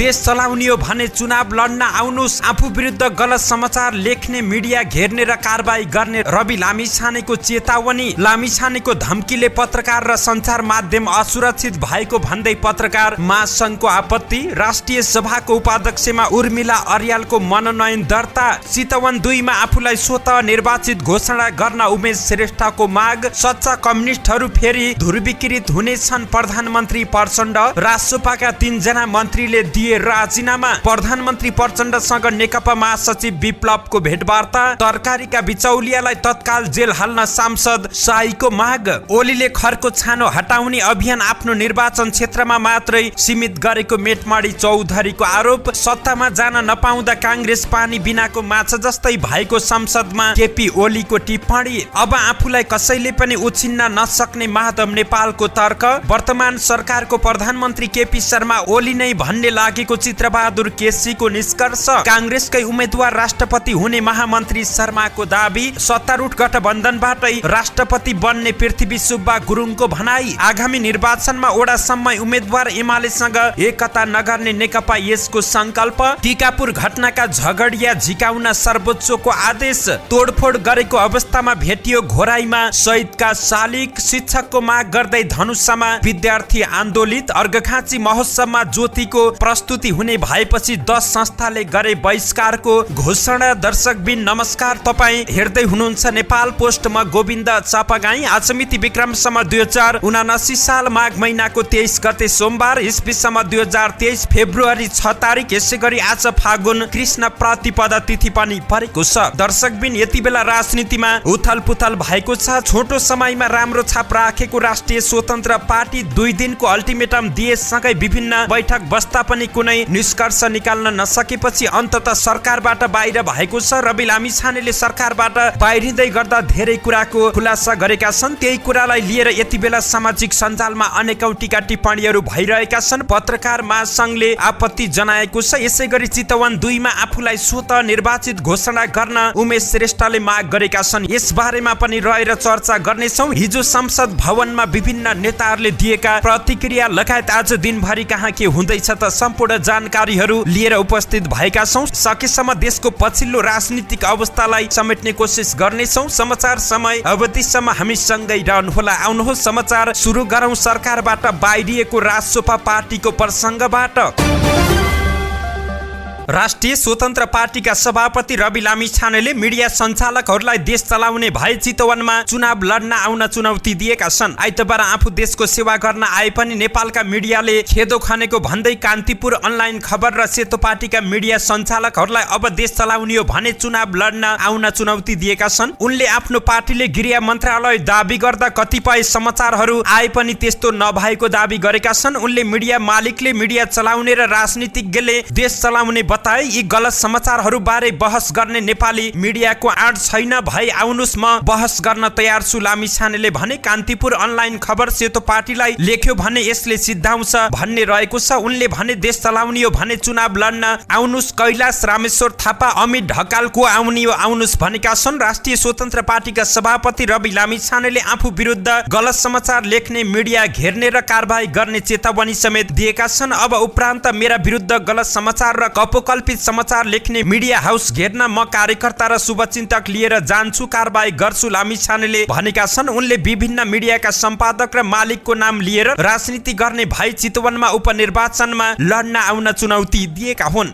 देश चलाउने हो भने चुनाव लड्न आउनुस्। आफू विरुद्ध गलत समाचार लेख्ने, मिडिया घेर्ने र कारबाही गर्ने रवि लामिछानेको चेतावनी। लामिछानेको धम्कीले पत्रकार र सञ्चार माध्यम असुरक्षित भएको भन्दै पत्रकार महासंघको आपत्ति। राष्ट्रिय सभाको उपाध्यक्षमा उर्मिला अर्यालको मनोनयन दर्ता। चितवन 2 मा आफूलाई स्वतः निर्वाचित घोषणा गर्न उमेश श्रेष्ठको माग। सच्चा कम्युनिस्टहरू फेरि ध्रुवीकृत हुनेछन्। प्रधानमन्त्री प्रचण्ड। राष्ट्रपाका 3 जना मन्त्रीले दिए राजीनामा। प्रधानमन्त्री प्रचण्डसँग नेकपा महासचिव विप्लवको भेटवार्ता। तरकारीका बिचौलियालाई तत्काल जेल हाल्न सांसद शाहीको माग। ओलीले खरको छानो हटाउने अभियान आफ्नो निर्वाचन क्षेत्रमा मात्रै सीमित गरेको मेटमाडी चौधरीको आरोप। सत्तामा जान नपाउँदा कांग्रेस पानी बिनाको माछा जस्तै भएको संसदमा केपी ओलीको टिप्पणी। अब आफूलाई कसैले पनि उछिन्न नसक्ने माधव नेपालको तर्क। वर्तमान सरकारको प्रधानमन्त्री केपी शर्मा ओली नै भन्ने लागेको चित्रबहादुर केसीको निष्कर्ष। कांग्रेसकै उम्मेद्वार राष्ट्रपति हुने महामन्त्री शर्माको दाबी। सत्तारूढ गठबन्धनबाटै राष्ट्रपति बन्ने पृथ्वी सुब्बा गुरुङको भनाई। आगामी निर्वाचनमा ओडासम्म उम्मेद्वार एमालेसँग एकता नगर्ने नेकपा यसको संकल्प। टिकापुर घटनाका झगडिया झिकाउन सर्वोच्चको आदेश। तोडफोड गरेको अवस्थामा भेटियो घोराईमा शहीदका शालिग। शिक्षकको माग गर्दै धनुषामा विद्यार्थी आन्दोलित। अर्घखाँची महोत्सवमा ज्योतिको प्रस्तुति हुने भएपछि 10 संस्थाले गरे बहिष्कारको घोषणा। दर्शकबिन नमस्कार, तपाईँ हेर्दै हुनुहुन्छ नेपाल पोस्ट। म गोविन्द चापागाई। आज मिति विक्रमसम्म 2079 साल माघ महिनाको 23 गते सोमबार, इस्वीसम्म 2023 फेब्रुअरी 6 तारिक। यसै गरी आज फागुन कृष्ण प्रतिपदा तिथि पनि परेको छ। दर्शकबिन यति बेला राजनीतिमा उथल पुथल भएको छ। छोटो समयमा राम्रो छाप राखेको राष्ट्रिय स्वतन्त्र पार्टी 2 दिनको अल्टिमेटम दिएसँगै विभिन्न बैठक बस्दा पनि कुनै निष्कर्ष निकाल्न नसकेपछि अन्ततः सरकारबाट बाहिर भएको छ। रवि लामिछानेले सरकारबाट बाहिरिँदै गर्दा धेरै कुराको खुलासा गरेका छन्। त्यही कुरालाई लिएर यति बेला सामाजिक सञ्जालमा अनेकौं टीका टिप्पणीहरू भइरहेका छन्। पत्रकार महासंघले आपत्ति जनाएको छ। यसै गरी चितवन 2 मा आफूलाई स्वतः निर्वाचित घोषणा गर्न उमेश श्रेष्ठले माग गरेका छन्। यस बारेमा पनि रहेर चर्चा गर्नेछौँ। हिजो संसद भवनमा विभिन्न नेताहरूले दिएका प्रतिक्रिया लगायत आज दिनभरि कहाँ के हुँदैछ त सम्पूर्ण जानकारीहरू लिएर उपस्थित भएका छौँ। सकेसम्म देशको पछिल्लो राजनीतिक अवस्थालाई समेट्ने कोसिस गर्नेछौँ। समाचार समय अवधिसम्म हामी सँगै रहनुहोला। आउनुहोस् समाचार सुरु गरौँ सरकारबाट बाहिरिएको राजसपा पार्टीको प्रसङ्गबाट। राष्ट्रिय स्वतन्त्र पार्टीका सभापति रवि लामिछानेले मिडिया सञ्चालकहरूलाई देश चलाउने भए चितवनमा चुनाव लड्न आउन चुनौती दिएका छन्। आइतबार आफू देशको सेवा गर्न आए पनि नेपालका मिडियाले खेदो खनेको भन्दै कान्तिपुर अनलाइन खबर र सेतो पार्टीका मिडिया सञ्चालकहरूलाई अब देश चलाउने हो भने चुनाव लड्न आउन चुनौती दिएका छन्। उनले आफ्नो पार्टीले गृह मन्त्रालय दाबी गर्दा कतिपय समाचारहरू आए पनि त्यस्तो नभएको दाबी गरेका छन्। उनले मिडिया मालिकले मिडिया चलाउने र राजनीतिज्ञले देश चलाउने बताए। यी गलत समाचारहरू बारे बहस गर्ने नेपाली मिडियाको आँट छैन। भई आउनुस्, म बहस गर्न तयार छु, लामिछानेले भने। कान्तिपुर अनलाइन खबर सेतो पार्टीलाई लेख्यो भने यसले सिद्धाउँछ भन्ने रहेको छ। उनले भने देश चलाउने हो भने चुनाव लड्न आउनुस्। कैलाश रामेश्वर थापा, अमित ढकालको आउने हो आउनुस् भनेका छन्। राष्ट्रिय स्वतन्त्र पार्टीका सभापति रवि लामिछानेले आफू विरुद्ध गलत समाचार लेख्ने, मिडिया घेर्ने र कारबाही गर्ने चेतावनी समेत दिएका छन्। अब उपरान्त मेरा विरुद्ध गलत समाचार र कल्पित समाचार लेख्ने मिडिया हाउस घेर्न म कार्यकर्ता र शुभचिन्तक लिएर जान्छु, कारबाही गर्छु, लामिछानेले भनेका छन्। उनले विभिन्न मिडियाका सम्पादक र मालिकको नाम लिएर राजनीति गर्ने भई चितवनमा उपनिर्वाचनमा लड्न आउन चुनौती दिएका हुन्।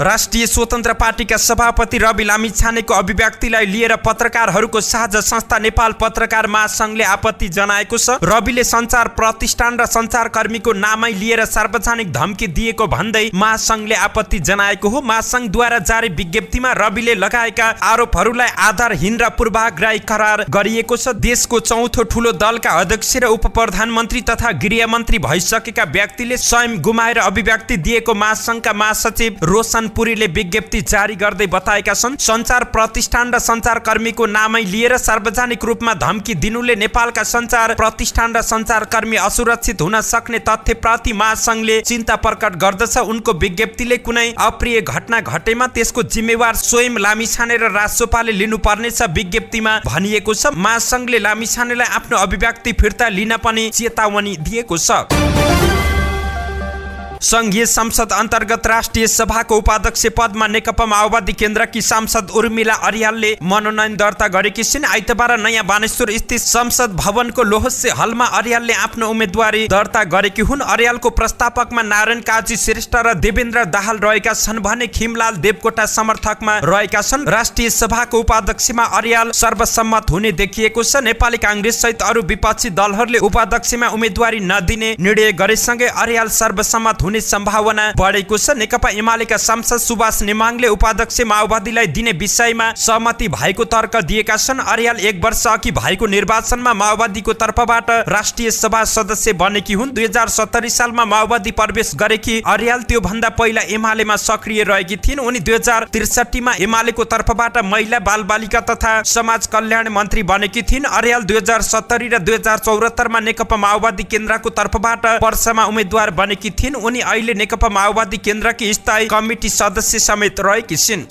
राष्ट्रिय स्वतन्त्र पार्टीका सभापति रवि लामिछानेको अभिव्यक्तिलाई लिएर पत्रकारहरूको साझा संस्था नेपाल पत्रकार महासंघले आपत्ति जनाएको छ। रविले सञ्चार प्रतिष्ठान र सञ्चारकर्मीको नामै लिएर सार्वजनिक धम्की दिएको भन्दै महासंघले आपत्ति जनाएको हो। महासंघद्वारा जारी विज्ञप्तिमा रविले लगाएका आरोपहरूलाई आधारहीन र पूर्वाग्रही करार गरिएको छ। देशको चौथो ठूलो दलका अध्यक्ष र उप प्रधानमन्त्री तथा गृहमन्त्री भइसकेका व्यक्तिले स्वयं गुमाएर अभिव्यक्ति दिएको महासंघका महासचिव रोशन पुरीले विज्ञप्ति जारी गर्दै बताएका छन्। सञ्चार प्रतिष्ठान र सञ्चारकर्मीको नामै लिएर सार्वजनिक रूपमा धम्की दिनुले नेपालका सञ्चार प्रतिष्ठान र सञ्चारकर्मी असुरक्षित हुन सक्ने तथ्यप्रति महासंघले चिन्ता प्रकट गर्दछ। उनको विज्ञप्तिले कुनै अप्रिय घटना घटेमा त्यसको जिम्मेवार स्वयं लामिछाने र राजसपाले लिनुपर्नेछ विज्ञप्तिमा भनिएको छ। महासंघले लामिछानेलाई आफ्नो अभिव्यक्ति फिर्ता लिन पनि चेतावनी दिएको छ। संघीय संसद अन्तर्गत राष्ट्रिय सभाको उपाध्यक्ष पदमा नेकपा माओवादी केन्द्रकी सांसद उर्मिला अर्यालले मनोनयन दर्ता गरेकी छिन्। आइतबार नयाँ बानेश्वर स्थित संसद भवनको लोहस्य हलमा अर्यालले आफ्नो उम्मेदवारी दर्ता गरेकी हुन्। अर्यालको प्रस्तावकमा नारायण काजी श्रेष्ठ र देवेन्द्र दाहाल रहेका छन् भने खिमलाल देवकोटा समर्थकमा रहेका छन्। राष्ट्रिय सभाको उपाध्यक्षमा अर्याल सर्वसम्मत हुने देखिएको छ। नेपाली कांग्रेस सहित अरू विपक्षी दलहरूले उपाध्यक्षमा उम्मेदवारी नदिने निर्णय गरेसँगै अर्याल सर्वसम्मत हुने सम्भावना बढेको छ। नेकपा एमालेका सांसद सुभाष नेमाङले उपाध्यक्ष माओवादीलाई दिने विषयमा सहमति भएको तर्क दिएका छन्। अर्याल 1 वर्ष अघि भएको निर्वाचनमा माओवादीको तर्फबाट राष्ट्रिय सभा सदस्य बनेकी हुन्। 2070 सालमा माओवादी प्रवेश गरेकी अर्याल त्यो भन्दा पहिला एमालेमा सक्रिय रहेकी थिइन्। उनी 2063 मा एमालेको तर्फबाट महिला बालबालिका तथा समाज कल्याण मन्त्री बनेकी थिइन्। अर्याल 2070 र 2074 मा नेकपा माओवादी केन्द्रको तर्फबाट पर्सामा उम्मेद्वार बनेकी थिइन्। उनी अहिले नेकपा माओवादी केन्द्रकी स्थायी कमिटी सदस्य समेत रहेकी छिन्।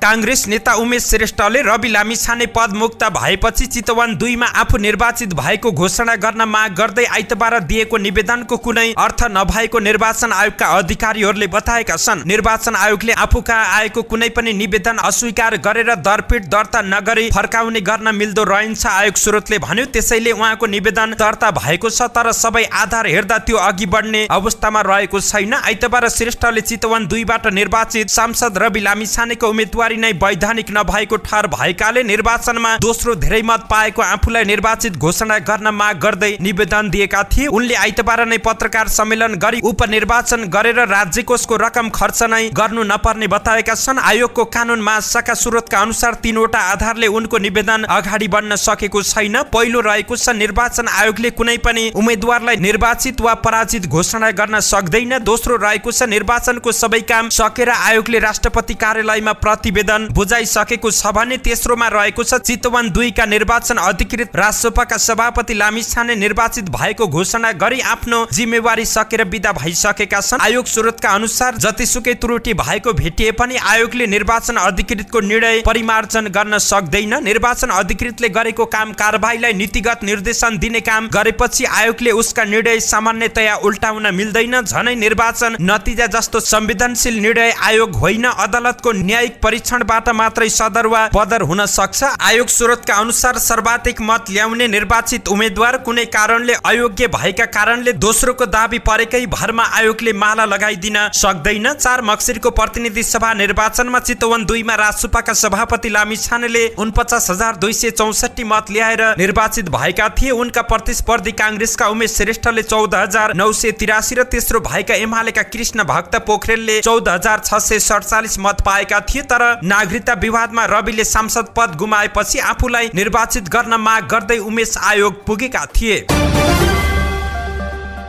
कांग्रेस नेता उमेश श्रेष्ठले रवि लामिछाने पद मुक्त भएपछि चितवन 2 मा आफू निर्वाचित भएको घोषणा गर्न माग गर्दै आइतबार दिएको निवेदनको कुनै अर्थ नभएको निर्वाचन आयोगका अधिकारीहरूले बताएका छन्। निर्वाचन आयोगले आफूका आएको कुनै पनि निवेदन अस्वीकार गरेर दरपिट दर्ता नगरी फर्काउने गर्न मिल्दो रहन्छ आयोग स्रोतले भन्यो। त्यसैले उहाँको निवेदन दर्ता भएको छ तर सबै आधार हेर्दा त्यो अघि बढ्ने अवस्थामा रहेको छैन। आइतबार श्रेष्ठले चितवन 2 बाट निर्वाचित सांसद रवि लामिछानेको उम्मेदवारी नै वैधानिक नभएको ठहर भएकाले निर्वाचनमा दोस्रो धेरै मत पाएको आफूलाई निर्वाचित घोषणा गर्न माग गर्दै निवेदन दिएका थिए। उनले आइतबार नै पत्रकार सम्मेलन गरी उपनिर्वाचन गरेर राज्य कोषको रकम खर्च नै गर्नु नपर्ने बताएका छन्। आयोगको कानुन महाशाखा स्रोतका अनुसार 3 वटा आधारले उनको निवेदन अगाडि बढ्न सकेको छैन। पहिलो रहेको छ निर्वाचन आयोगले कुनै पनि उम्मेदवारलाई निर्वाचित वा पराजित घोषणा गर्न सक्दैन। दोस्रो रहेको छ निर्वाचनको सबै काम सकेर आयोगले राष्ट्रपति कार्यालयमा प्रतिवेदन बुझाइसकेको छ भने तेस्रोमा रहेको छ चितवन 2 का निर्वाचन अधिकृत राष्ट्रसभाका सभापति लामिछाने निर्वाचित भएको घोषणा गरी आफ्नो जिम्मेवारी सकेर बिदा भइसकेका छन्। आयोग स्रोतका अनुसार जतिसुकै त्रुटि भएको भेटिए पनि आयोगले निर्वाचन अधिकृतको निर्णय परिमार्जन गर्न सक्दैन। निर्वाचन अधिकृतले गरेको काम कारबाहीलाई नीतिगत निर्देशन दिने काम गरेपछि आयोगले उसका निर्णय सामान्यतया उल्टाउन मिल्दैन। झनै निर्वाचन नतिजा जस्तो संवेदनशील निर्णय आयोग होइन अदालतको न्यायिक परीक्षणबाट मात्रै सदर वा बदर हुन सक्छ। आयोग स्रोतका अनुसार सर्वाधिक मत ल्याउने निर्वाचित उम्मेदवार कुनै कारणले अयोग्य भएका कारणले दोस्रोको दाबी परेकै भरमा आयोगले माला लगाइदिन सक्दैन। 4 मक्सिरको प्रतिनिधि सभा निर्वाचनमा चितवन 2 मा राष्ट्रसभाका सभापति लामिछानेले 49,264 मत ल्याएर निर्वाचित भएका थिए। उनका प्रतिस्पर्धी कांग्रेसका उमेश श्रेष्ठले 14,983 र तेस्रो भएका एमालेका कृष्ण भक्त पोखरेलले 14,647 मत पाएका थिए। तर नागरिकता विवादमा रविले सांसद पद गुमाएपछि आफूलाई निर्वाचित गर्न माग गर्दै उमेश आयोग पुगेका थिए।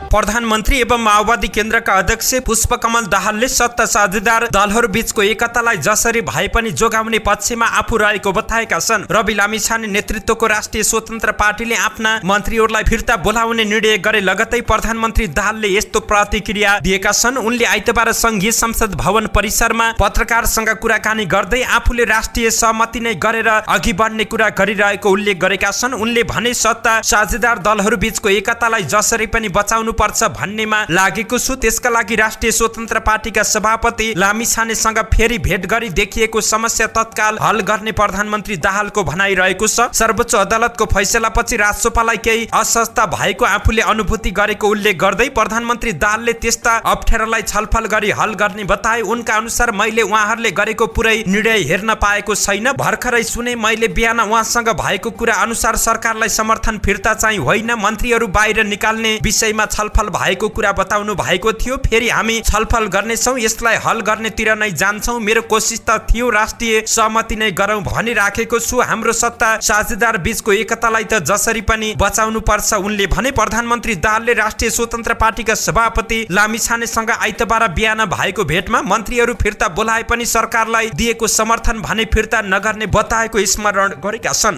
प्रधानमन्त्री एवं माओवादी केन्द्रका अध्यक्ष पुष्पकमल दाहालले सत्ता साझेदार दलहरू बीचको एकतालाई जसरी भए पनि जोगाउने पक्षमा आफू रहेको बताएका छन्। रवि लामिछाने नेतृत्वको राष्ट्रिय स्वतन्त्र पार्टीले आफ्ना मन्त्रीहरूलाई फिर्ता बोलाउने निर्णय गरे लगतै प्रधानमन्त्री दाहालले यस्तो प्रतिक्रिया दिएका छन्। उनले आइतबार संघीय संसद भवन परिसरमा पत्रकारसँग कुराकानी गर्दै आफूले राष्ट्रिय सहमति नै गरेर अघि बढ्ने कुरा गरिरहेको उल्लेख गरेका छन्। उनले भने सत्ता साझेदार दलहरू बीचको एकतालाई जसरी पनि बचाउनु पर्छ भन्नेमा लागेको छु। त्यसका लागि राष्ट्रिय स्वतन्त्र पार्टीका सभापति लामिछानेसँग फेरि भेट गरी देखिएको समस्या तत्काल हल गर्ने प्रधानमन्त्री दाहालको भनाइरहेको छ। सर्वोच्च अदालतको फैसलापछि राष्ट्रसभालाई केही असहजता भएको आफूले अनुभूति गरेको उल्लेख गर्दै प्रधानमन्त्री दाहालले त्यस्ता अप्ठ्यारालाई छलफल गरी हल गर्ने बताए। उनका अनुसार मैले उहाँहरूले गरेको पुरै निर्णय हेर्न पाएको छैन। भर्खरै सुने मैले बिहान उहाँसँग भएको कुरा अनुसार सरकारलाई समर्थन फिर्ता चाहिँ होइन मन्त्रीहरू बाहिर निकाल्ने विषयमा छलफल भएको कुरा बताउनु भएको थियो। फेरि हामी छलफल गर्नेछौँ यसलाई हल गर्नेतिर नै जान्छौँ। मेरो कोसिस त थियो राष्ट्रिय सहमति नै गरौँ भनिराखेको छु। हाम्रो सत्ता साझेदार बीचको एकतालाई त जसरी पनि बचाउनु पर्छ उनले भने। प्रधानमन्त्री दाहालले राष्ट्रिय स्वतन्त्र पार्टीका सभापति लामिछानेसँग आइतबार बिहान भएको भेटमा मन्त्रीहरू फिर्ता बोलाए पनि सरकारलाई दिएको समर्थन भने फिर्ता नगर्ने बताएको स्मरण गरेका छन्।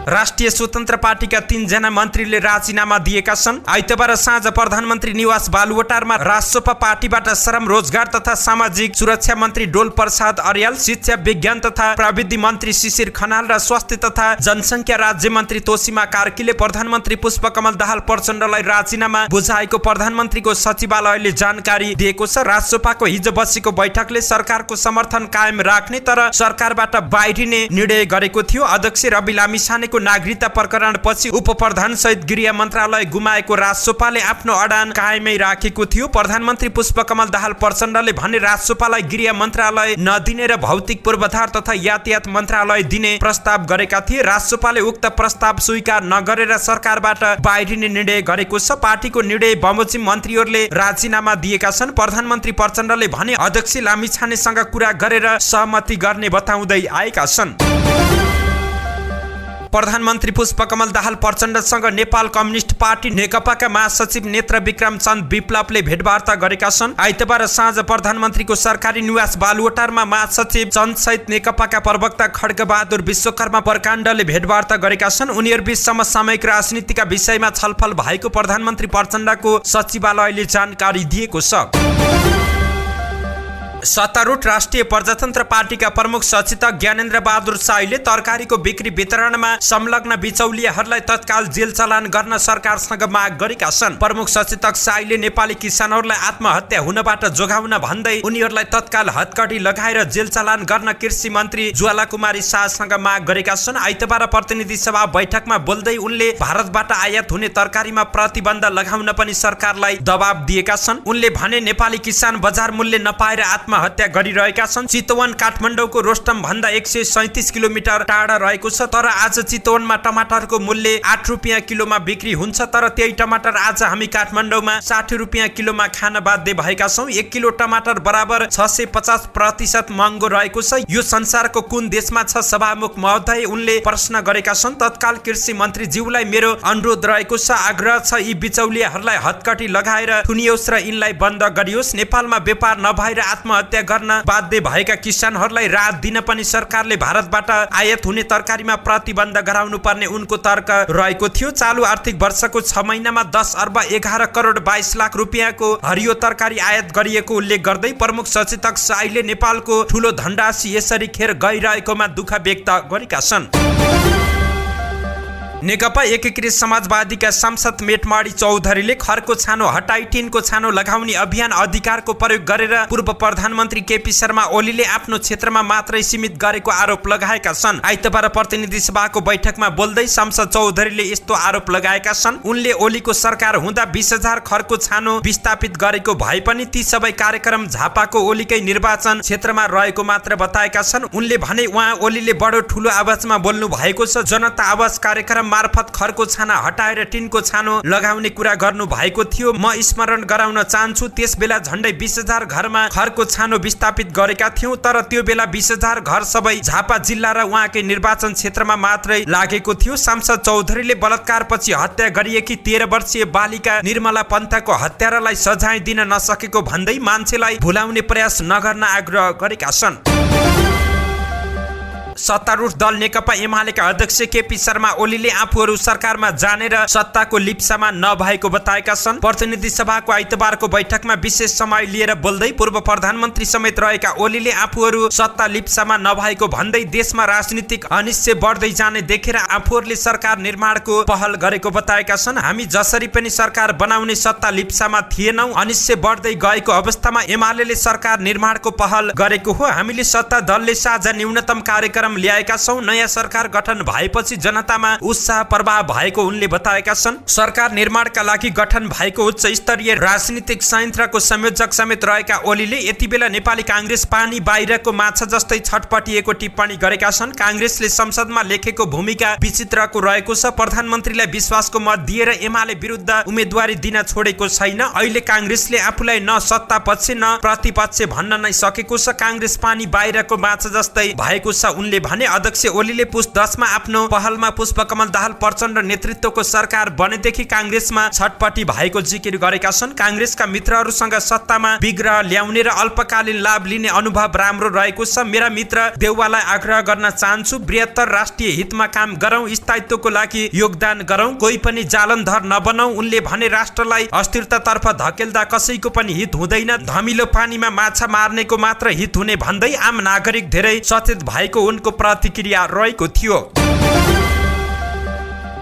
राष्ट्रिय स्वतन्त्र पार्टीका 3 जना मन्त्रीले राजीनामा दिएका छन्। आइतबार साँझ प्रधानमन्त्री निवास बालुवाटारमा राष्ट्रपा पार्टीबाट श्रम रोजगार तथा सामाजिक सुरक्षा मन्त्री डोल प्रसाद अर्याल, शिक्षा विज्ञान तथा प्रविधि मन्त्री शिशिर खनाल र स्वास्थ्य तथा जनसङ्ख्या राज्य मन्त्री तोसीमा कार्कीले प्रधानमन्त्री पुष्पकमल दाहाल प्रचण्डलाई राजीनामा बुझाएको प्रधानमन्त्रीको सचिवालयले जानकारी दिएको छ। राष्ट्रपाको हिजो बसेको बैठकले सरकारको समर्थन कायम राख्ने तर सरकारबाट बाहिरिने निर्णय गरेको थियो। अध्यक्ष रवि लामिछानेको नागरिकता प्रकरण पछि उपप्रधान सहित गृह मन्त्रालय गुमाएको राष्ट्रपाले आफ्नो अडान कायमै राखेको थियो। प्रधानमन्त्री पुष्पकमल दाहाल प्रचण्डले भने राष्ट्रपालाई गृह मन्त्रालय नदिने र भौतिक पूर्वाधार तथा यातायात मन्त्रालय दिने प्रस्ताव गरेका थिए। राष्ट्रपाले उक्त प्रस्ताव स्वीकार नगरेर सरकारबाट बाहिरिने निर्णय गरेको छ। पार्टीको निर्णय बमोजिम मन्त्रीहरूले राजीनामा दिएका छन्। प्रधानमन्त्री प्रचण्डले भने अध्यक्ष लामिछानेसँग कुरा गरेर सहमति गर्ने बताउँदै आएका छन्। प्रधानमन्त्री पुष्पकमल दाहाल प्रचण्डसँग नेपाल कम्युनिस्ट पार्टी नेकपाका महासचिव नेत्र विक्रम चन्द विप्लवले भेटवार्ता गरेका छन्। आइतबार साँझ प्रधानमन्त्रीको सरकारी निवास बालुवाटारमा महासचिव चन्द सहित नेकपाका प्रवक्ता खड्गबहादुर विश्वकर्मा प्रकाण्डले भेटवार्ता गरेका छन्। उनीहरूबीच समसामयिक राजनीतिका विषयमा छलफल भएको प्रधानमन्त्री प्रचण्डको सचिवालयले जानकारी दिएको छ। सत्तारूढ राष्ट्रिय प्रजातन्त्र पार्टीका प्रमुख सचेतक ज्ञानेन्द्र बहादुर शाहीले तरकारीको बिक्री वितरणमा संलग्न बिचौलियाहरूलाई तत्काल जेल चलान गर्न सरकारसँग माग गरेका छन्। प्रमुख सचेतक शाहीले नेपाली किसानहरूलाई आत्महत्या हुनबाट जोगाउन भन्दै उनीहरूलाई तत्काल हत्कडी लगाएर जेल चलान गर्न कृषि मन्त्री ज्वाला कुमारी शाहसँग माग गरेका छन्। आइतबार प्रतिनिधि सभा बैठकमा बोल्दै उनले भारतबाट आयात हुने तरकारीमा प्रतिबन्ध लगाउन पनि सरकारलाई दबाब दिएका छन्। उनले भने नेपाली किसान बजार मूल्य नपाएर हत्या गरिरहेका छन्। चितवन काठमाडौँको रोस्टम भन्दा 137 किलोमिटर टाढा रहेको छ, तर आज चितवनमा टमाटरको मूल्य 8 रुपियाँ किलोमा बिक्री हुन्छ, तर त्यही टमाटर आज हामी काठमाडौँमा 60 रुपियाँ किलोमा खान बाध्य भएका छौँ। 1 किलो टमाटर बराबर 650% महँगो रहेको छ। यो संसारको कुन देशमा छ सभामुख महोदय, उनले प्रश्न गरेका छन्। तत्काल कृषि मन्त्री ज्यूलाई मेरो अनुरोध रहेको छ, आग्रह छ यी बिचौलियाहरूलाई हत्कटी लगाएर थुनियोस् र यिनलाई बन्द गरियोस्। नेपालमा व्यापार नभएर आत्महत्या गर्न बाध्य भएका किसानहरूलाई राहत दिन पनि सरकारले भारतबाट आयात हुने तरकारीमा प्रतिबन्ध गराउनु पर्ने उनको तर्क रहेको थियो। चालु आर्थिक वर्षको 6 महिनामा 10 अर्ब 11 करोड 22 लाख रुपियाँको हरियो तरकारी आयात गरिएको उल्लेख गर्दै प्रमुख सचेतक शाहीले नेपालको ठूलो धनराशि यसरी खेर गइरहेकोमा दुःख व्यक्त गरेका छन्। नेकपा एकीकृत समाजवादीका सांसद मेटमाडी चौधरीले खरको छानो हटाई टिनको छानो लगाउने अभियान अधिकारको प्रयोग गरेर पूर्व प्रधानमन्त्री केपी शर्मा ओलीले आफ्नो क्षेत्रमा मात्रै सीमित गरेको आरोप लगाएका छन्। आइतबार प्रतिनिधि सभाको बैठकमा बोल्दै सांसद चौधरीले यस्तो आरोप लगाएका छन्। उनले ओलीको सरकार हुँदा 20,000 खरको छानो विस्थापित गरेको भए पनि ती सबै कार्यक्रम झापाको ओलीकै निर्वाचन क्षेत्रमा रहेको मात्र बताएका छन्। उनले भने उहाँ ओलीले बडो ठूलो आवाजमा बोल्नु भएको छ। जनता आवाज कार्यक्रम मार्फत खरको छाना हटाएर टिनको छानो लगाउने कुरा गर्नु भएको थियो। म स्मरण गराउन चाहन्छु, त्यस बेला झण्डै 20,000 घरमा खरको छानो विस्थापित गरेका थियौं, तर त्यो बेला 20,000 घर सबै झापा जिल्ला र उहाँकै निर्वाचन क्षेत्रमा मात्रै लागेको थियो। सांसद चौधरीले बलात्कारपछि हत्या गरिएकी 13 वर्षीय बालिका निर्मला पन्थको हत्यारालाई सजाय दिन नसकेको भन्दै मान्छेलाई भुलाउने प्रयास नगर्न आग्रह गरेका छन्। सत्तारूढ दल नेकपा एमालेका अध्यक्ष केपी शर्मा ओलीले आफूहरू सरकारमा जाने र सत्ताको लिप्सामा नभएको बताएका छन्। प्रतिनिधि सभाको आइतबारको बैठकमा विशेष समय लिएर बोल्दै पूर्व प्रधानमन्त्री समेत रहेका ओलीले आफूहरू सत्ता लिप्सामा नभएको भन्दै देशमा राजनीतिक अनिश्चय बढ्दै जाने देखेर आफूहरूले सरकार निर्माणको पहल गरेको बताएका छन्। हामी जसरी पनि सरकार बनाउने सत्ता लिप्सामा थिएनौं, अनिश्चय बढ्दै गएको अवस्थामा एमालेले सरकार निर्माणको पहल गरेको हो। हामीले सत्ता दलले साझा न्यूनतम कार्यक्रम ल्याएका छौं। नयाँ सरकार गठन भएपछि जनतामा उत्साह प्रवाह भएको उनले बताएका छन्। सरकार निर्माणका लागि गठन भएको उच्च स्तरीय राजनीतिक संयन्त्रको संयोजक समेत रहेका ओलीले यति बेला नेपाली कांग्रेस पानी बाहिरको माछा जस्तै छटपटिएको टिप्पणी गरेका छन्। कांग्रेसले संसदमा लेखेको भूमिका विचित्रको रहेको छ। प्रधानमन्त्रीलाई विश्वासको मत दिएर एमाले विरुद्ध उम्मेदवारी दिन छोडेको छैन। अहिले कांग्रेसले आफूलाई न सत्ता पक्ष न प्रतिपक्ष भन्न नै सकेको छ। कांग्रेस पानी बाहिरको माछा जस्तै भएको छ उनले उनले भने अध्यक्ष ओलीले पुस 10 मा आफ्नो पहलमा पुष्पकमल दाहाल प्रचण्ड नेतृत्वको सरकार बनेदेखि कांग्रेसमा छटपटी भएको जिकिर गरेका छन्। कांग्रेसका मित्रहरूसँग सत्तामा विग्रह ल्याउने र अल्पकालीन लाभ लिने अनुभव राम्रो रहेको छ। मेरा मित्र देउवालाई आग्रह गर्न चाहन्छु, बृहत्तर राष्ट्रिय हितमा काम गरौं, स्थायित्वको लागि योगदान गरौं, कोही पनि जालन्धर नबनौ। उनले भने राष्ट्रलाई अस्थिरतातर्फ धकेल्दा कसैको पनि हित हुँदैन, धमिलो पानीमा माछा मार्नेको मात्र हित हुने भन्दै आम नागरिक धेरै सचेत भएको उनको प्रतिक्रिया रहेको थियो।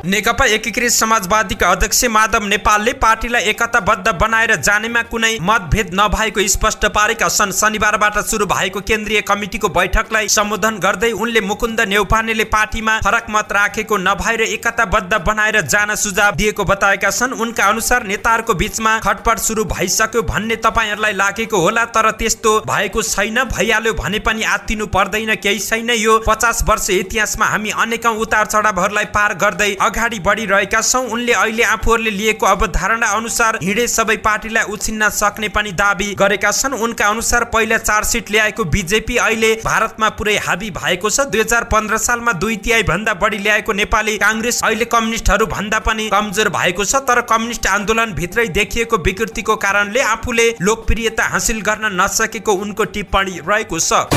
नेकपा एकीकृत समाजवादीका अध्यक्ष माधव नेपालले पार्टीलाई एकताबद्ध बनाएर जानेमा कुनै मतभेद नभएको स्पष्ट पारेका छन्। शनिबारबाट सुरु भएको केन्द्रीय कमिटिको बैठकलाई सम्बोधन गर्दै उनले मुकुन्द नेउपानेले पार्टीमा फरक मत राखेको नभएर एकताबद्ध बनाएर जान सुझाव दिएको बताएका छन्। उनका अनुसार नेताहरूको बीचमा खटपट सुरु भइसक्यो भन्ने तपाईहरुलाई लागेको होला, तर त्यस्तो भएको छैन। भइहाल्यो भने पनि आत्तिनु पर्दैन, केही छैन। यो 50 वर्ष इतिहासमा हामी अनेकौं उतार चढावहरूलाई पार गर्दै अगाडि बढिरहेका छौं। उनले अहिले आफूहरूले लिएको अवधारणा अनुसार हिँडे सबै पार्टीलाई उछिन्न सक्ने पनि दाबी गरेका छन्। उनका अनुसार पहिला 4 सिट ल्याएको बीजेपी अहिले भारतमा पुरै हावी भएको छ। 2015 सालमा 2/3 भन्दा बढी ल्याएको नेपाली कांग्रेस अहिले कम्युनिस्टहरू भन्दा पनि कमजोर भएको छ। तर कम्युनिस्ट आन्दोलन भित्रै देखिएको विकृतिको कारणले आफूले लोकप्रियता हासिल गर्न नसकेको उनको टिप्पणी रहेको छ।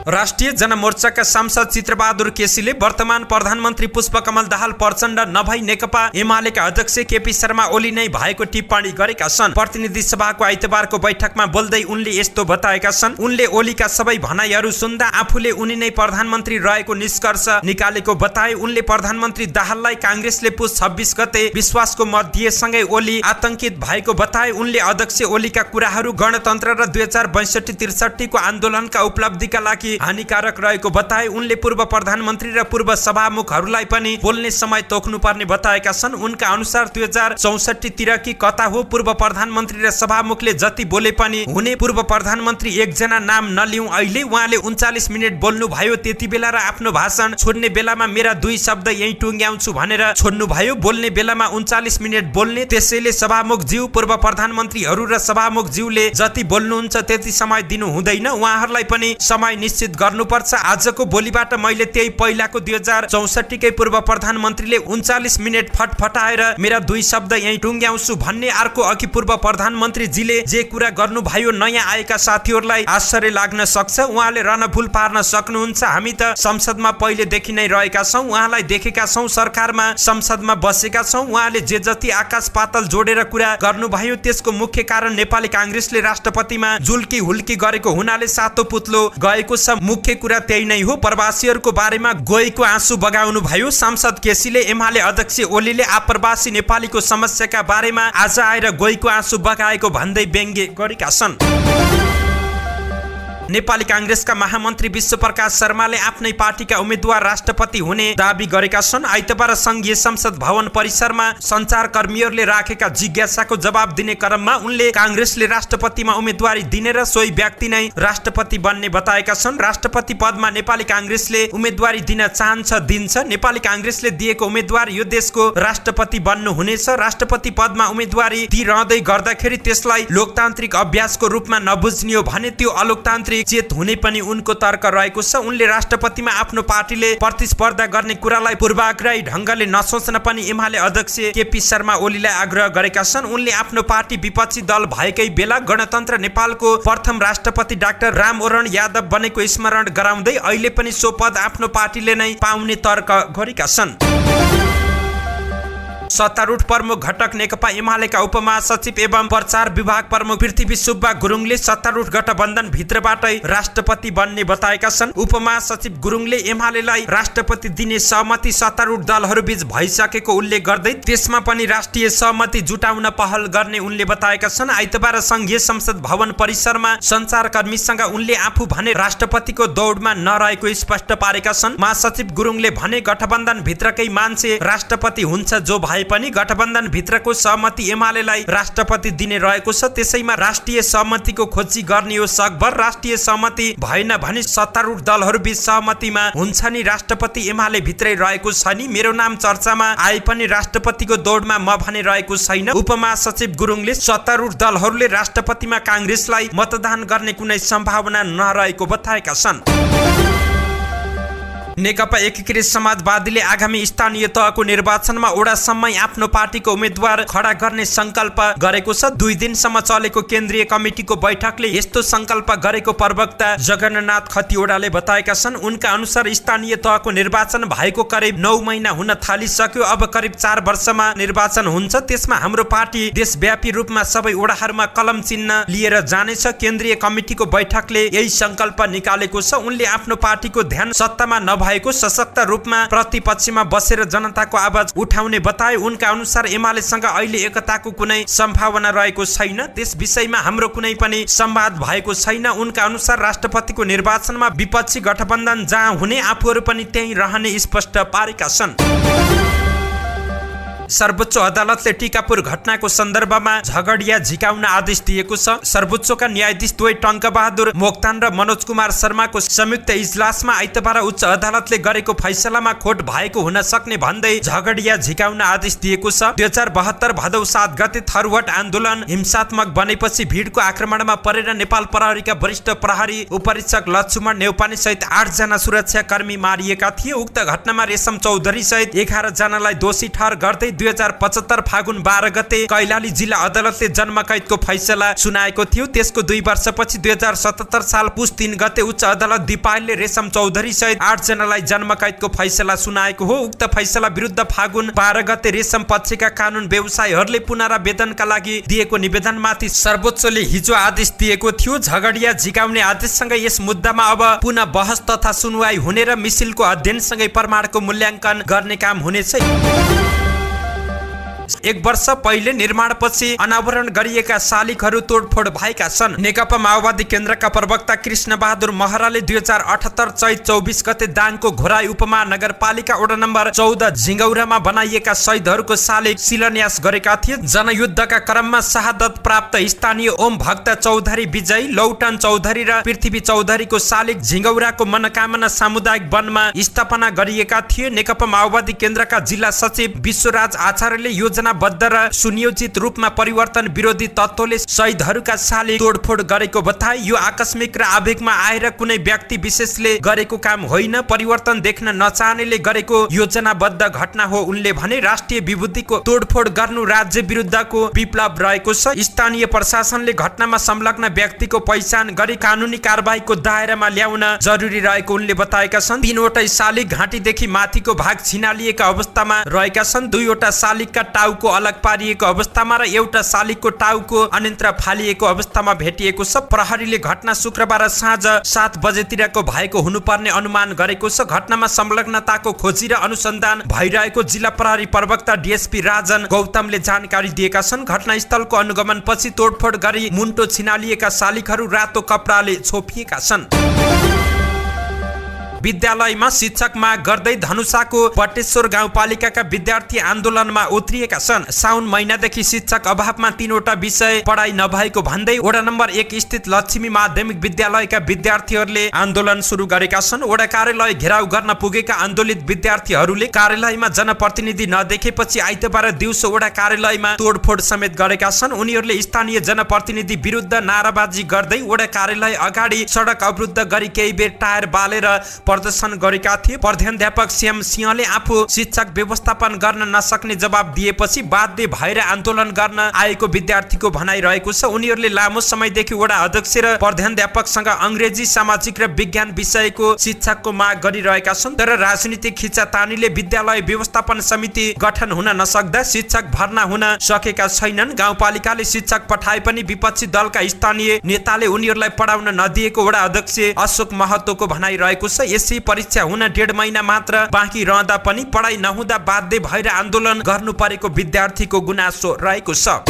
राष्ट्रिय जनमोर्चाका सांसद चित्रबहादुर केसीले वर्तमान प्रधानमन्त्री पुष्पकमल दाहाल प्रचण्ड नभई नेकपा एमालेका अध्यक्ष केपी शर्मा ओली नै भएको टिप्पणी गरेका छन्। प्रतिनिधि सभाको आइतबारको बैठकमा बोल्दै उनले यस्तो बताएका छन्। उनले ओलीका सबै भनाइहरू सुन्दा आफूले उनी नै प्रधानमन्त्री रहेको निष्कर्ष निकालेको बताए। उनले प्रधानमन्त्री दाहाललाई कांग्रेसले पुस 26 गते विश्वासको मत दिएसँगै ओली आतंकित भएको बताए। उनले अध्यक्ष ओलीका कुराहरू गणतन्त्र र 2062-63 को आन्दोलनका उपलब्धिका लागि हानिकारक रहेको बताए। उनले पूर्व प्रधानमन्त्री र पूर्व सभामुखहरूलाई पनि बोल्ने समय तोक्नु पर्ने बताएका छन्। उनका अनुसार 2064 तिर कि कता हो पूर्व प्रधानमन्त्री र सभामुखले जति बोले पनि हुने, पूर्व प्रधानमन्त्री एकजना नाम नलिउँ। अहिले उहाँले 39 मिनेट बोल्नु भयो, त्यति बेला र आफ्नो भाषण छोड्ने बेलामा मेरा 2 शब्द यही टुङ्ग्याउँछु भनेर छोड्नु भयो। बोल्ने बेलामा 39 मिनेट बोल्ने, त्यसैले सभामुख ज्यू, पूर्व प्रधानमन्त्रीहरू र सभामुख ज्यूले जति बोल्नुहुन्छ त्यति समय दिनु हुँदैन, उहाँहरूलाई पनि समय निश्चित गर्नुपर्छ। आजको बोलीबाट मैले त्यही पहिलाको 2064 कै पूर्व प्रधानमन्त्रीले 39 मिनेट फटफटाएर मेरा 2 शब्द यही टुङ्ग्याउँछु भन्ने, अर्को अघि पूर्व प्रधानमन्त्रीजीले जे कुरा गर्नुभयो नयाँ आएका साथीहरूलाई आश्चर्य लाग्न सक्छ, उहाँले रणभुल पार्न सक्नुहुन्छ। हामी त संसदमा पहिलेदेखि नै रहेका छौं, उहाँलाई देखेका छौं, सरकारमा संसदमा बसेका छौं। उहाँले जे जति आकाश पातल जोडेर कुरा गर्नुभयो त्यसको मुख्य कारण नेपाली कांग्रेसले राष्ट्रपतिमा जुल्की हुल्की गरेको हुनाले सातो पुत्लो गएको छ। मुख्य कुरा त्यही नै हो। प्रवासीहरूको बारेमा गोईको आँसु बगाउनु भयो सांसद केसीले। एमाले अध्यक्ष ओलीले आप्रवासी नेपालीको समस्याका बारेमा आज आएर गोईको आँसु बगाएको भन्दै व्यङ्ग्य गरेका छन्। नेपाली कांग्रेसका महामन्त्री विश्वप्रकाश शर्माले आफ्नै पार्टीका उम्मेद्वार राष्ट्रपति हुने दाबी गरेका छन्। आइतबार संघीय संसद भवन परिसरमा सञ्चारकर्मीहरूले राखेका जिज्ञासाको जवाब दिने क्रममा उनले कांग्रेसले राष्ट्रपतिमा उम्मेदवारी दिने र सोही व्यक्ति नै राष्ट्रपति बन्ने बताएका छन्। राष्ट्रपति पदमा नेपाली कांग्रेसले उम्मेदवारी दिन चाहन्छ, दिन्छ। नेपाली कांग्रेसले दिएको उम्मेदवार यो देशको राष्ट्रपति बन्नु हुनेछ। राष्ट्रपति पदमा उम्मेदवारी दिइरहँदै गर्दाखेरि त्यसलाई लोकतान्त्रिक अभ्यासको रूपमा नबुझ्ने हो भने त्यो अलोकतान्त्रिक चेत हुने पनि उनको तर्क रहेको छ। उनले राष्ट्रपतिमा आफ्नो पार्टीले प्रतिस्पर्धा गर्ने कुरालाई पूर्वाग्रही ढंगले नसोच्न पनि एमाले अध्यक्ष केपी शर्मा ओलीलाई आग्रह गरेका छन्। उनले आफ्नो पार्टी विपक्षी दल भएकै बेला गणतन्त्र नेपालको प्रथम राष्ट्रपति डाक्टर रामवरण यादव बनेको स्मरण गराउँदै अहिले पनि सो पद आफ्नो पार्टीले नै पाउने तर्क गरेका छन्। सत्तारूढ प्रमुख घटक नेकपा एमालेका उपमहासचिव एवं प्रचार विभाग प्रमुख पृथ्वी सुब्बा गुरुङले सत्तारूढ गठबन्धन भित्रबाटै राष्ट्रपति बन्ने बताएका छन्। उपमहासचिव गुरुङले एमालेलाई राष्ट्रपति दिने सहमति सत्तारूढ दलहरू बीच भइसकेको उल्लेख गर्दै त्यसमा पनि राष्ट्रिय सहमति जुटाउन पहल गर्ने उनले बताएका छन्। आइतबार संघीय संसद भवन परिसरमा सञ्चारकर्मीसँग उनले आफू भने राष्ट्रपतिको दौडमा नरहेको स्पष्ट पारेका छन्। महासचिव गुरुङले भने गठबन्धन भित्रकै मान्छे राष्ट्रपति हुन्छ, जो भए पनि गठबन्धन भित्रको सहमति एमालेलाई राष्ट्रपति दिने रहेको छ। त्यसैमा राष्ट्रिय सहमतिको खोजी गर्ने हो सकभर। राष्ट्रिय सहमति भएन भने सत्तारूढ दलहरूबीच सहमतिमा हुन्छ नि। राष्ट्रपति एमाले भित्रै रहेको छ नि। मेरो नाम चर्चामा आए पनि राष्ट्रपतिको दौडमा म भने रहेको छैन। उपमहासचिव गुरुङले सत्तारूढ दलहरूले राष्ट्रपतिमा कांग्रेसलाई मतदान गर्ने कुनै सम्भावना नरहेको बताएका छन्। नेकपा एकीकृत समाजवादीले आगामी स्थानीय तहको निर्वाचनमा वडासम्मै आफ्नो पार्टीको उम्मेद्वार खडा गर्ने संकल्प गरेको छ। 2 दिनसम्म चलेको केन्द्रीय कमिटीको बैठकले यस्तो संकल्प गरेको प्रवक्ता जगन्नाथ खतिवडाले बताएका छन्। उनका अनुसार स्थानीय तहको निर्वाचन भएको करिब 9 महिना हुन थालिसक्यो। अब करिब 4 वर्षमा निर्वाचन हुन्छ। त्यसमा हाम्रो पार्टी देशव्यापी रूपमा सबै वडाहरूमा कलम चिन्ह लिएर जानेछ। केन्द्रीय कमिटीको बैठकले यही संकल्प निकालेको छ। उनले आफ्नो पार्टीको ध्यान सत्तामा भएको सशक्त रूपमा प्रतिपक्षमा बसेर जनताको आवाज उठाउने बताए। उनका अनुसार एमालेसँग अहिले एकताको कुनै सम्भावना रहेको छैन। त्यस विषयमा हाम्रो कुनै पनि संवाद भएको छैन। उनका अनुसार राष्ट्रपतिको निर्वाचनमा विपक्षी गठबन्धन जहाँ हुने आफूहरू पनि त्यही रहने स्पष्ट पारेका छन्। सर्वोच्च अदालतले टीकापुर घटनाको सन्दर्भमा झगडिया झिकाउन आदेश दिएको छ। सर्वोच्चका न्यायाधीश द्वै टङ्कबहादुर मोक्तान र मनोज कुमार शर्माको संयुक्त इजलासमा आइतबार उच्च अदालतले गरेको फैसलामा खोट भएको हुन सक्ने भन्दै झगडिया झिकाउन आदेश दिएको छ। 2072 भदौ 7 गते थरुहट आन्दोलन हिंसात्मक बनेपछि भिडको आक्रमणमा परेर नेपाल प्रहरीका वरिष्ठ प्रहरी उपरीक्षक लक्ष्मण नेउपाने सहित 8 जना सुरक्षाकर्मी मारिएका थिए। उक्त घटनामा रेशम चौधरी सहित 11 जनालाई दोषी ठहर गर्दै 2075 फागुन 12 गते कैलाली जिल्ला अदालतले जन्मकैदको फैसला सुनाएको थियो। त्यसको 2 वर्षपछि 2077 साल पुस 3 गते उच्च अदालत दिपायलले रेशम चौधरी सहित 8 जनालाई जन्मकैदको फैसला सुनाएको हो। उक्त फैसला विरुद्ध फागुन 12 गते रेशम पक्षका कानुन व्यवसायीहरूले पुनरावेदनका लागि दिएको निवेदनमाथि सर्वोच्चले हिजो आदेश दिएको थियो। झगडिया झिकाउने आदेशसँगै यस मुद्दामा अब पुनः बहस तथा सुनवाई हुने र मिसिलको अध्ययनसँगै प्रमाणको मूल्याङ्कन गर्ने काम हुनेछ। 1 वर्ष पहिले निर्माणपछि अनावरण गरिएका शालिगहरू तोडफोड भएका छन्। नेकपा माओवादी केन्द्रका प्रवक्ता कृष्ण बहादुर महराले 2078 चैत 24 गते दाङको घोराई उपमहानगरपालिका वडा नम्बर 14 झिङ्गौरामा बनाइएका शहीदहरूको शालिग शिलान्यास गरेका थिए। जनयुद्धका क्रममा शहादत प्राप्त स्थानीय ओम भक्त चौधरी विजय, लौटन चौधरी र पृथ्वी चौधरीको शालिग झिङ्गौराको मनोकामना सामुदायिक वनमा स्थापना गरिएका थिए। नेकपा माओवादी केन्द्रका जिल्ला सचिव विश्वराज आचार्यले योजनाबद्ध र सुनियोजित रूपमा परिवर्तन विरोधी तत्त्वले शहीदहरूका शालिग तोडफोड गरेको बताए। यो आकस्मिक र आवेगमा आएर कुनै व्यक्ति विशेषले गरेको काम होइन, परिवर्तन देख्न नचाहनेले गरेको योजनाबद्ध घटना हो। उनले भने राष्ट्रिय विभूतिको तोडफोड गर्नु राज्य विरुद्धको विप्लव रहेको छ। स्थानीय प्रशासनले घटनामा संलग्न व्यक्तिको पहिचान गरी कानुनी कारबाहीको दायरामा ल्याउन जरुरी रहेको उनले बताएका छन्। 3 वटा शालिग घाँटीदेखि माथिको भाग छिनालिएका अवस्थामा रहेका छन्। 2 वटा शालिगका टाउको अलग पारिएको अवस्थामा र एउटा शालिगको टाउको अन्यत्र फालिएको अवस्थामा भेटिएको छ। प्रहरीले घटना शुक्रबार साँझ 7 बजेतिरको भएको हुनुपर्ने अनुमान गरेको छ। घटनामा संलग्नताको खोजी र अनुसन्धान भइरहेको जिल्ला प्रहरी प्रवक्ता डीएसपी राजन गौतमले जानकारी दिएका छन्। घटनास्थलको अनुगमनपछि तोडफोड गरी मुन्टो छिनालिएका शालिगहरू रातो कपडाले छोपिएका छन्। विद्यालयमा शिक्षक माग गर्दै धनुषाको पटेश्वर गाउँपालिकाका विद्यार्थी आन्दोलनमा उत्रिएका छन्। साउन महिनादेखि शिक्षक अभावमा 3 वटा विषय पढाइ नभएको भन्दै वडा नम्बर 1 स्थित लक्ष्मी माध्यमिक विद्यालयका विद्यार्थीहरूले आन्दोलन सुरु गरेका छन्। वडा कार्यालय घेराउ गर्न पुगेका आन्दोलित विद्यार्थीहरूले कार्यालयमा जनप्रतिनिधि नदेखेपछि आइतबार दिउँसो वडा कार्यालयमा तोडफोड समेत गरेका छन्। उनीहरूले स्थानीय जनप्रतिनिधि विरुद्ध नाराबाजी गर्दै वडा कार्यालय अगाडि सडक अवरुद्ध गरी केही बेर टायर बालेर प्रदर्शन गरेका थिए। प्रधानाध्यापक श्याम सिंहले आफू शिक्षक व्यवस्थापन गर्न नसक्ने जवाब दिएपछि बाध्य भएर आन्दोलन गर्न आएको विद्यार्थीको भनाइ रहेको छ। उनीहरूले लामो समयदेखि वडा अध्यक्ष र प्रधानाध्यापकसँग अंग्रेजी, सामाजिक र विज्ञान विषयको शिक्षकको माग गरिरहेका छन्। तर राजनीतिक खिचातानीले विद्यालय व्यवस्थापन समिति गठन हुन नसक्दा शिक्षक भर्ना हुन सकेका छैनन्। गाउँपालिकाले शिक्षक पठाए पनि विपक्षी दलका स्थानीय नेताले उनीहरूलाई पढाउन नदिएको वडा अध्यक्ष अशोक महतोको भनाइ रहेको छ। यसै परीक्षा हुन 1.5 महिना मात्र बाँकी रहँदा पनि पढाइ नहुँदा बाध्य भएर आन्दोलन गर्नु परेको विद्यार्थीको गुनासो रहेको छ।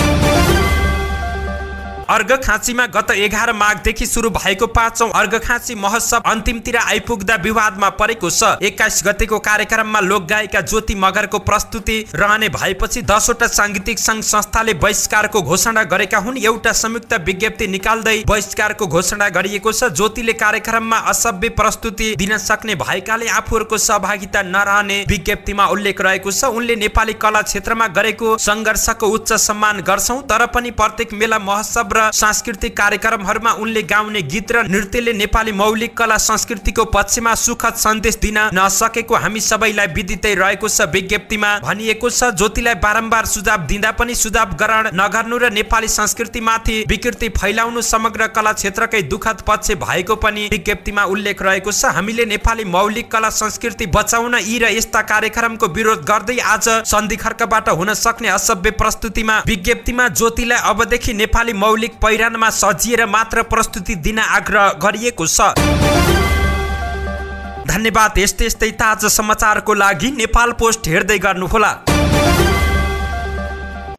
अर्घखाँचीमा गत 11 माघदेखि सुरु भएको 5औं अर्घखाँची महोत्सव अन्तिमतिर आइपुग्दा विवादमा परेको छ। 21 गतेको कार्यक्रममा लोकगायिका ज्योति मगरको प्रस्तुति रहने भएपछि 10 वटा सांगीतिक संघ संस्थाले बहिष्कारको घोषणा गरेका हुन्। एउटा संयुक्त विज्ञप्ति निकाल्दै बहिष्कारको घोषणा गरिएको छ। ज्योतिले कार्यक्रममा असभ्य प्रस्तुति दिन सक्ने भएकाले आफूहरूको सहभागिता नरहने विज्ञप्तिमा उल्लेख रहेको छ। उनले नेपाली कला क्षेत्रमा गरेको संघर्षको उच्च सम्मान गर्छौं, तर पनि प्रत्येक मेला महोत्सव र सांस्कृतिक कार्यक्रमहरूमा उनले गाउने गीत र नृत्यले नेपाली मौलिक कला संस्कृतिको पक्षमा सुखद सन्देश दिन नसकेको हामी सबैलाई विदितै रहेको छ। विज्ञप्तिमा भनिएको छ, ज्योतिलाई बारम्बार सुझाव दिँदा पनि सुझाव ग्रहण नगर्नु र नेपाली संस्कृतिमाथि विकृति फैलाउनु समग्र कला क्षेत्रकै दुःखद पक्ष भएको पनि विज्ञप्तिमा उल्लेख रहेको छ। हामीले नेपाली मौलिक कला संस्कृति बचाउन यी र यस्ता कार्यक्रमको विरोध गर्दै आज सन्धि खर्कबाट हुन सक्ने असभ्य प्रस्तुतिमा विज्ञप्तिमा ज्योतिलाई अबदेखि नेपाली मौलिक पहिरनमा सजिएर मात्र प्रस्तुति दिन आग्रह गरिएको छ। धन्यवाद। यस्तै ताजा समाचारको लागि नेपाल पोस्ट हेर्दै गर्नुहोला।